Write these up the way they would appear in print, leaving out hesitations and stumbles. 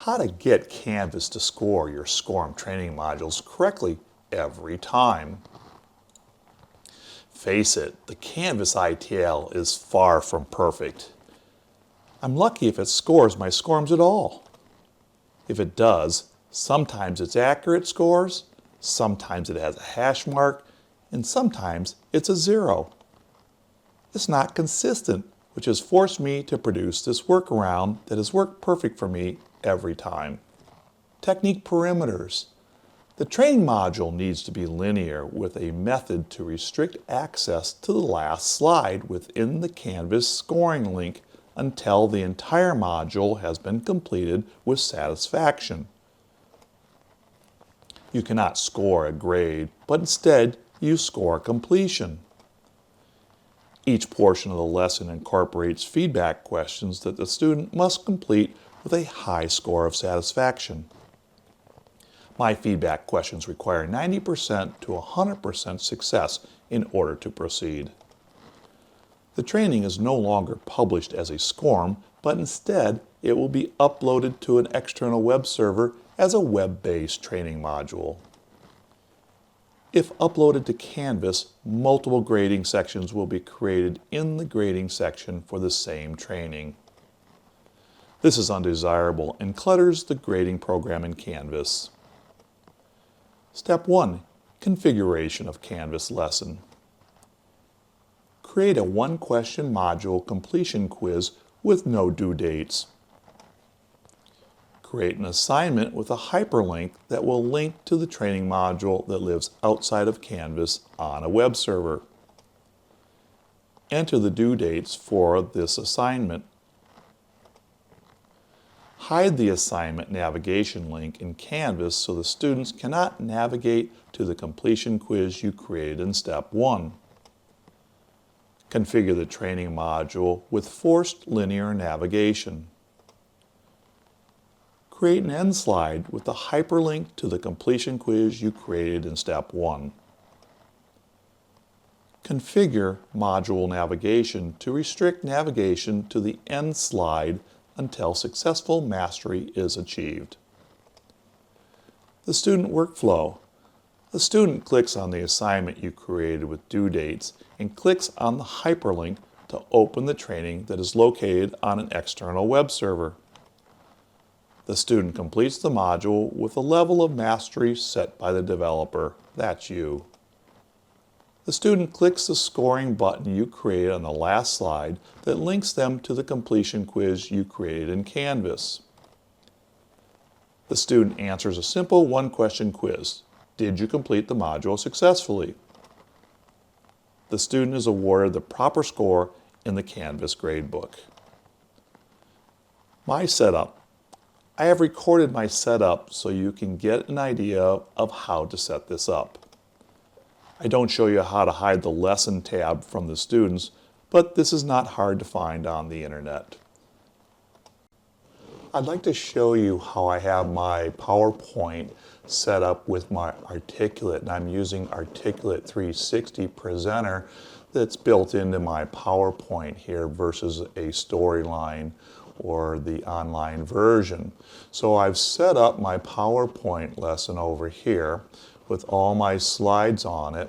How to get Canvas to score your SCORM training modules correctly every time. Face it, the Canvas ITL is far from perfect. I'm lucky if it scores my SCORMs at all. If it does, sometimes it's accurate scores, sometimes it has a hash mark, and sometimes it's a 0. It's not consistent, which has forced me to produce this workaround that has worked perfect for me every time. Technique parameters. The training module needs to be linear with a method to restrict access to the last slide within the Canvas scoring link until the entire module has been completed with satisfaction. You cannot score a grade, but instead you score completion. Each portion of the lesson incorporates feedback questions that the student must complete with a high score of satisfaction. My feedback questions require 90% to 100% success in order to proceed. The training is no longer published as a SCORM, but instead it will be uploaded to an external web server as a web-based training module. If uploaded to Canvas, multiple grading sections will be created in the grading section for the same training. This is undesirable and clutters the grading program in Canvas. Step 1. Configuration of Canvas lesson. Create a one-question module completion quiz with no due dates. Create an assignment with a hyperlink that will link to the training module that lives outside of Canvas on a web server. Enter the due dates for this assignment. Hide the assignment navigation link in Canvas so the students cannot navigate to the completion quiz you created in Step 1. Configure the training module with forced linear navigation. Create an end slide with the hyperlink to the completion quiz you created in Step 1. Configure module navigation to restrict navigation to the end slide until successful mastery is achieved. The student workflow. The student clicks on the assignment you created with due dates and clicks on the hyperlink to open the training that is located on an external web server. The student completes the module with a level of mastery set by the developer. That's you. The student clicks the scoring button you created on the last slide that links them to the completion quiz you created in Canvas. The student answers a simple one-question quiz. Did you complete the module successfully? The student is awarded the proper score in the Canvas gradebook. My setup. I have recorded my setup so you can get an idea of how to set this up. I don't show you how to hide the lesson tab from the students, but this is not hard to find on the internet. I'd like to show you how I have my PowerPoint set up with my Articulate, and I'm using Articulate 360 Presenter that's built into my PowerPoint here versus a Storyline or the online version. So I've set up my PowerPoint lesson over here with all my slides on it,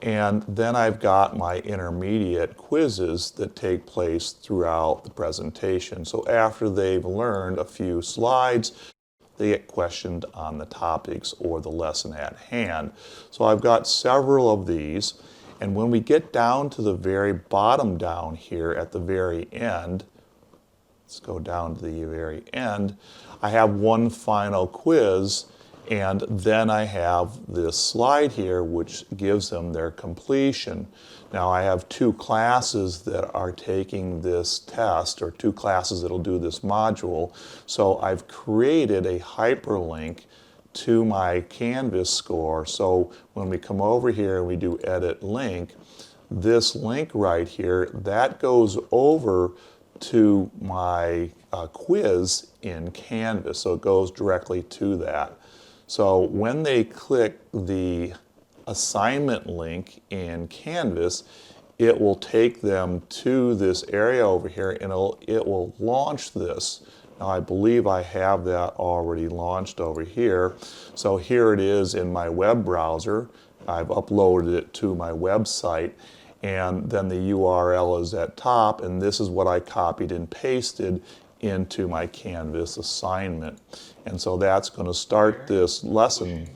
and then I've got my intermediate quizzes that take place throughout the presentation. So after they've learned a few slides, they get questioned on the topics or the lesson at hand. So I've got several of these, and when we get down to the very bottom down here at the very end, let's go down to the very end, I have one final quiz, and then I have this slide here which gives them their completion. Now I have two classes that are taking this test, or two classes that'll do this module, so I've created a hyperlink to my Canvas score. So when we come over here and we do edit link, this link right here, that goes over to my quiz in Canvas, so it goes directly to that. So when they click the assignment link in Canvas, it will take them to this area over here, and it will launch this Now I believe I have that already launched over here. So here it is in my web browser. I've uploaded it to my website, and then the URL is at top, and this is what I copied and pasted into my Canvas assignment. And so that's going to start this lesson.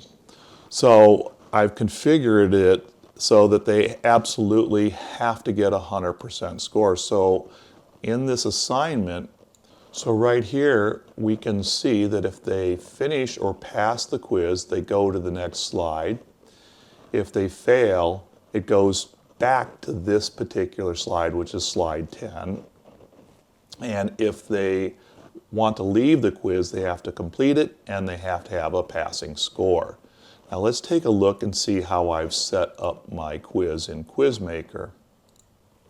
So I've configured it so that they absolutely have to get 100% score. So in this assignment, so right here, we can see that if they finish or pass the quiz, they go to the next slide. If they fail, it goes back to this particular slide, which is slide 10. And if they want to leave the quiz, they have to complete it, and they have to have a passing score. Now let's take a look and see how I've set up my quiz in QuizMaker.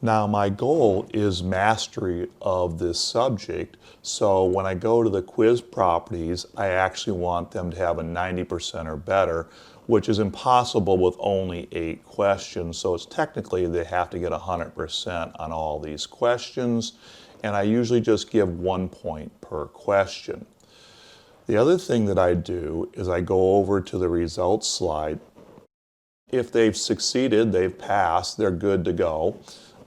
Now my goal is mastery of this subject, so when I go to the quiz properties, I actually want them to have a 90% or better, which is impossible with only 8 questions, so it's technically they have to get 100% on all these questions, and I usually just give 1 point per question. The other thing that I do is I go over to the results slide. If they've succeeded, they've passed, they're good to go.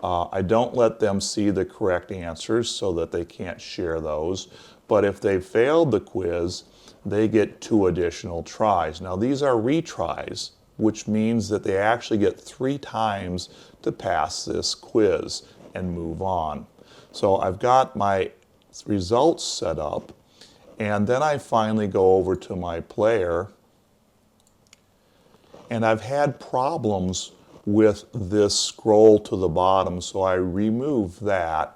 I don't let them see the correct answers so that they can't share those. But if they failed the quiz, they get 2 additional tries. Now these are retries, which means that they actually get 3 times to pass this quiz and move on. So I've got my results set up, and then I finally go over to my player, and I've had problems with this scroll to the bottom, so I remove that,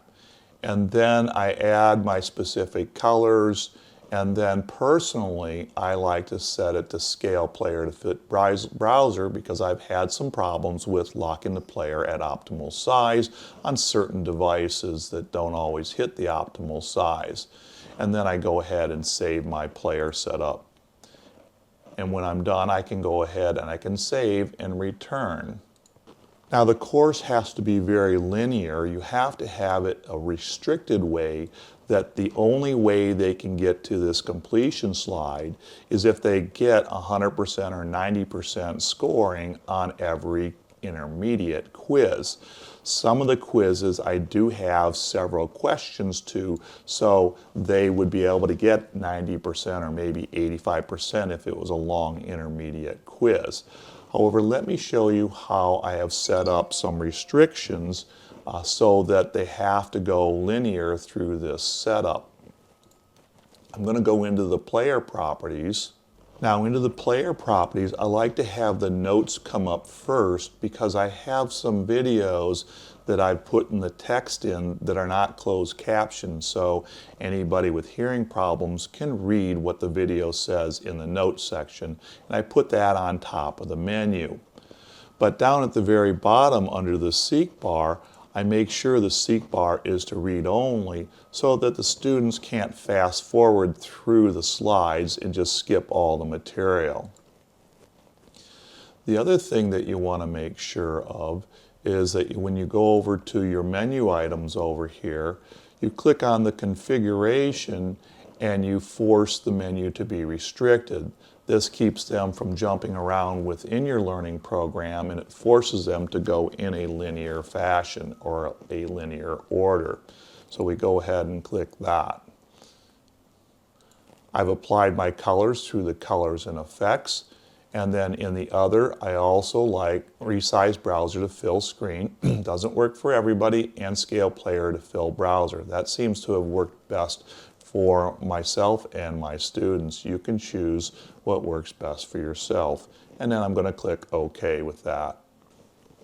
and then I add my specific colors, and then personally I like to set it to scale player to fit browser because I've had some problems with locking the player at optimal size on certain devices that don't always hit the optimal size. And then I go ahead and save my player setup. And when I'm done, I can go ahead and I can save and return. Now the course has to be very linear. You have to have it a restricted way that the only way they can get to this completion slide is if they get 100% or 90% scoring on every intermediate quiz. Some of the quizzes I do have several questions to, so they would be able to get 90% or maybe 85% if it was a long intermediate quiz. However, let me show you how I have set up some restrictions so that they have to go linear through this setup. I'm going to go into the player properties. Now into the player properties, I like to have the notes come up first because I have some videos that I've put in the text in that are not closed captioned, so anybody with hearing problems can read what the video says in the notes section, and I put that on top of the menu. But down at the very bottom under the seek bar, I make sure the seek bar is to read only so that the students can't fast forward through the slides and just skip all the material. The other thing that you want to make sure of is that when you go over to your menu items over here, you click on the configuration and you force the menu to be restricted. This keeps them from jumping around within your learning program, and it forces them to go in a linear fashion or a linear order. So we go ahead and click that. I've applied my colors through the colors and effects. And then in the other, I also like resize browser to fill screen. Doesn't work for everybody, and scale player to fill browser. That seems to have worked best for myself and my students. You can choose what works best for yourself. And then I'm going to click OK with that.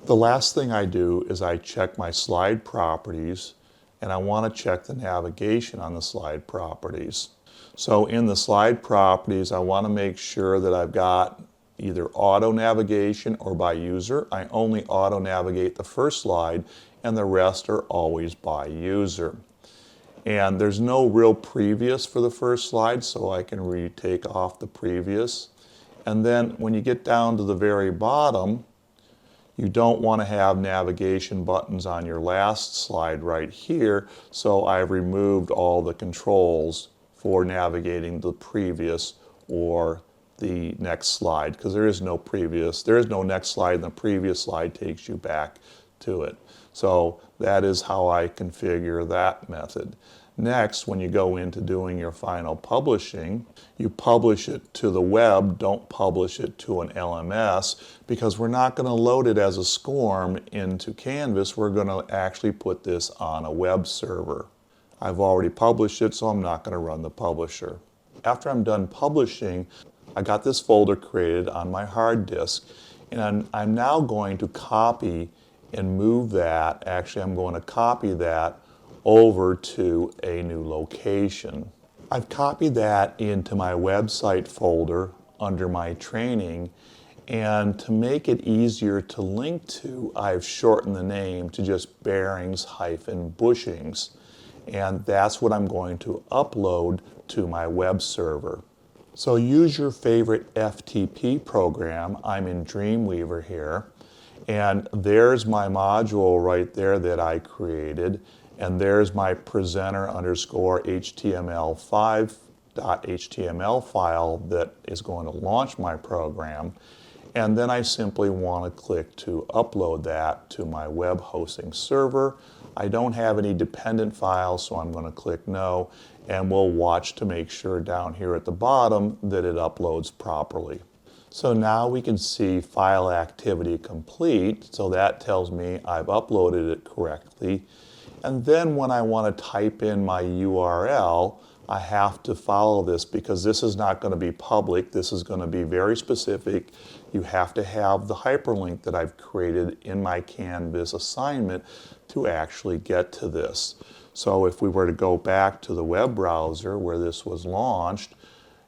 The last thing I do is I check my slide properties, and I want to check the navigation on the slide properties. So in the slide properties, I want to make sure that I've got either auto navigation or by user. I only auto navigate the first slide, and the rest are always by user. And there's no real previous for the first slide, so I can retake off the previous. And then when you get down to the very bottom, you don't want to have navigation buttons on your last slide right here, so I've removed all the controls for navigating the previous or the next slide, because there is no next slide, and the previous slide takes you back to it. So that is how I configure that method. Next, when you go into doing your final publishing, you publish it to the web, don't publish it to an LMS, because we're not going to load it as a SCORM into Canvas. We're going to actually put this on a web server. I've already published it, so I'm not going to run the publisher. After I'm done publishing, I got this folder created on my hard disk, and I'm now going to copy and move that. Actually, I'm going to copy that over to a new location. I've copied that into my website folder under my training, and to make it easier to link to, I've shortened the name to just bearings-bushings, and that's what I'm going to upload to my web server. So use your favorite FTP program. I'm in Dreamweaver here, and there's my module right there that I created. And there's my presenter_HTML5.html file that is going to launch my program. And then I simply want to click to upload that to my web hosting server. I don't have any dependent files, so I'm going to click no. And we'll watch to make sure down here at the bottom that it uploads properly. So now we can see file activity complete. So that tells me I've uploaded it correctly. And then when I want to type in my URL, I have to follow this, because this is not going to be public. This is going to be very specific. You have to have the hyperlink that I've created in my Canvas assignment to actually get to this. So if we were to go back to the web browser where this was launched,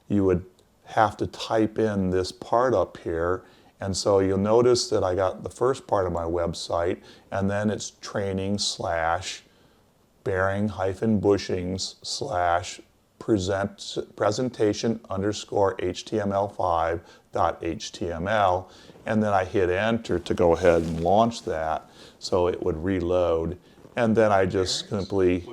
you would have to type in this part up here. And so you'll notice that I got the first part of my website, and then it's training/bearing-bushings/presentation_html5.html, and then I hit enter to go ahead and launch that, so it would reload, and then I just simply,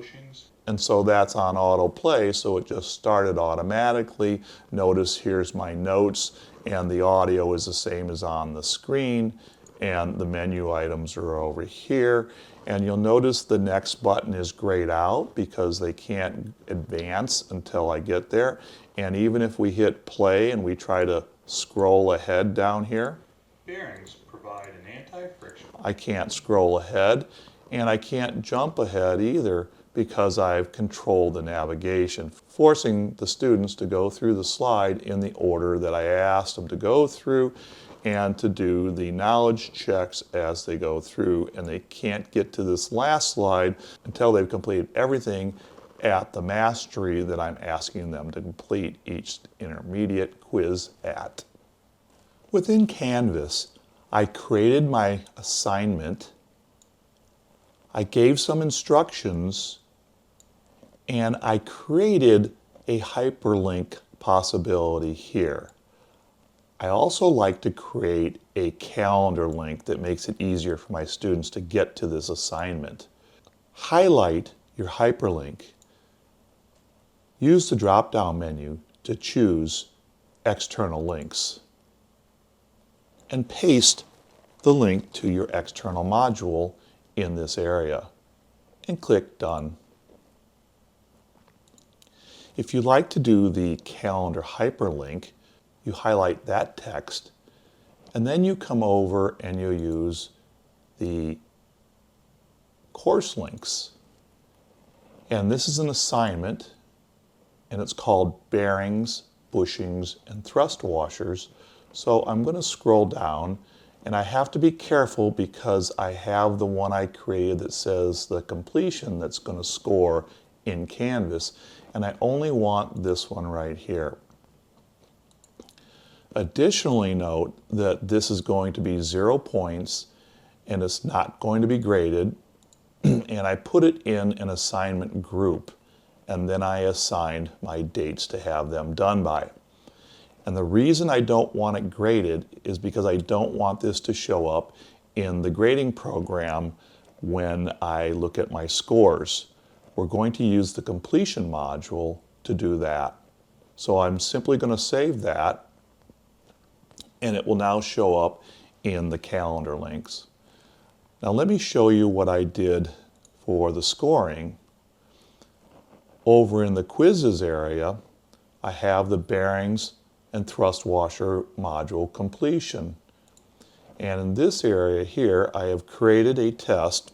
and so that's on autoplay, so it just started automatically. Notice here's my notes, and the audio is the same as on the screen, and the menu items are over here. And you'll notice the next button is grayed out because they can't advance until I get there. And even if we hit play and we try to scroll ahead down here, bearings provide an anti-friction. I can't scroll ahead, and I can't jump ahead either, because I've controlled the navigation, forcing the students to go through the slide in the order that I asked them to go through, and to do the knowledge checks as they go through. And they can't get to this last slide until they've completed everything at the mastery that I'm asking them to complete each intermediate quiz at. Within Canvas, I created my assignment, I gave some instructions, and I created a hyperlink possibility here. I also like to create a calendar link that makes it easier for my students to get to this assignment. Highlight your hyperlink. Use the drop-down menu to choose external links. And paste the link to your external module in this area. And click Done. If you like to do the calendar hyperlink, you highlight that text, and then you come over and you'll use the course links. And this is an assignment, and it's called Bearings, Bushings, and Thrust Washers. So I'm going to scroll down, and I have to be careful because I have the one I created that says the completion that's going to score in Canvas, and I only want this one right here. Additionally, note that this is going to be 0 points, and it's not going to be graded, and I put it in an assignment group, and then I assigned my dates to have them done by. And the reason I don't want it graded is because I don't want this to show up in the grading program when I look at my scores. We're going to use the completion module to do that. So I'm simply going to save that, and it will now show up in the calendar links. Now let me show you what I did for the scoring. Over in the quizzes area, I have the bearings and thrust washer module completion. And in this area here, I have created a test,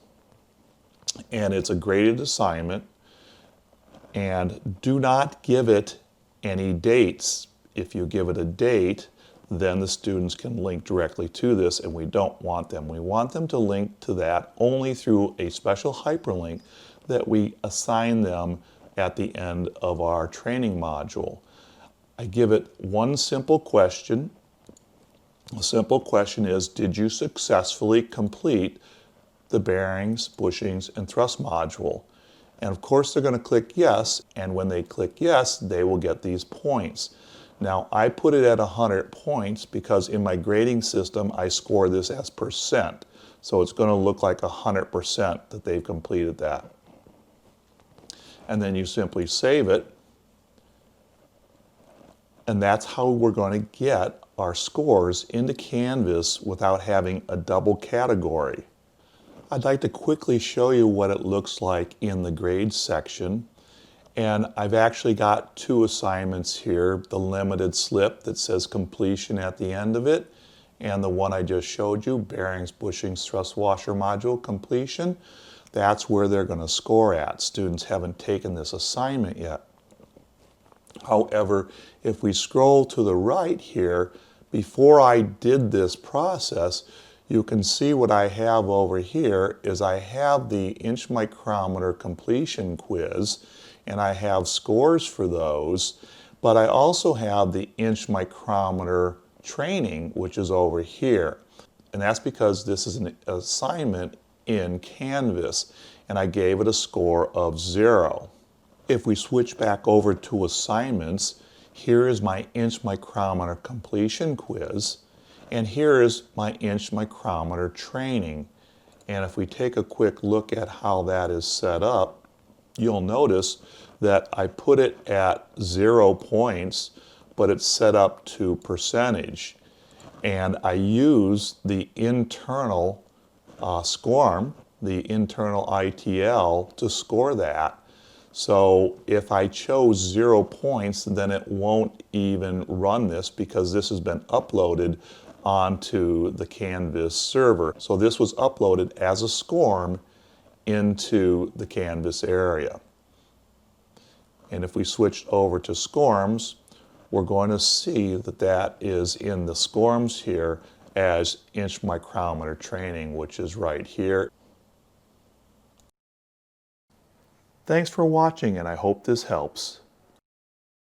and it's a graded assignment. And do not give it any dates. If you give it a date, then the students can link directly to this, and we don't want them. We want them to link to that only through a special hyperlink that we assign them at the end of our training module. I give it one simple question. The simple question is, did you successfully complete the bearings, bushings, and thrust module? And of course they're going to click yes, and when they click yes, they will get these points. Now I put it at 100 points because in my grading system I score this as percent. So it's going to look like 100% that they've completed that. And then you simply save it, and that's how we're going to get our scores into Canvas without having a double category. I'd like to quickly show you what it looks like in the grades section. And I've actually got two assignments here, the limited slip that says completion at the end of it, and the one I just showed you, bearings, bushings, thrust washer module completion. That's where they're going to score at. Students haven't taken this assignment yet. However, if we scroll to the right here, before I did this process, you can see what I have over here is I have the inch micrometer completion quiz, and I have scores for those, but I also have the inch micrometer training, which is over here. And that's because this is an assignment in Canvas, and I gave it a score of 0. If we switch back over to assignments, here is my inch micrometer completion quiz, and here is my inch micrometer training. And if we take a quick look at how that is set up, you'll notice that I put it at 0 points, but it's set up to percentage. And I use the internal SCORM, the internal ITL, to score that. So if I chose 0 points, then it won't even run this because this has been uploaded onto the Canvas server. So this was uploaded as a SCORM into the Canvas area. And if we switched over to SCORMs, we're going to see that that is in the SCORMs here as inch micrometer training, which is right here. Thanks for watching, and I hope this helps.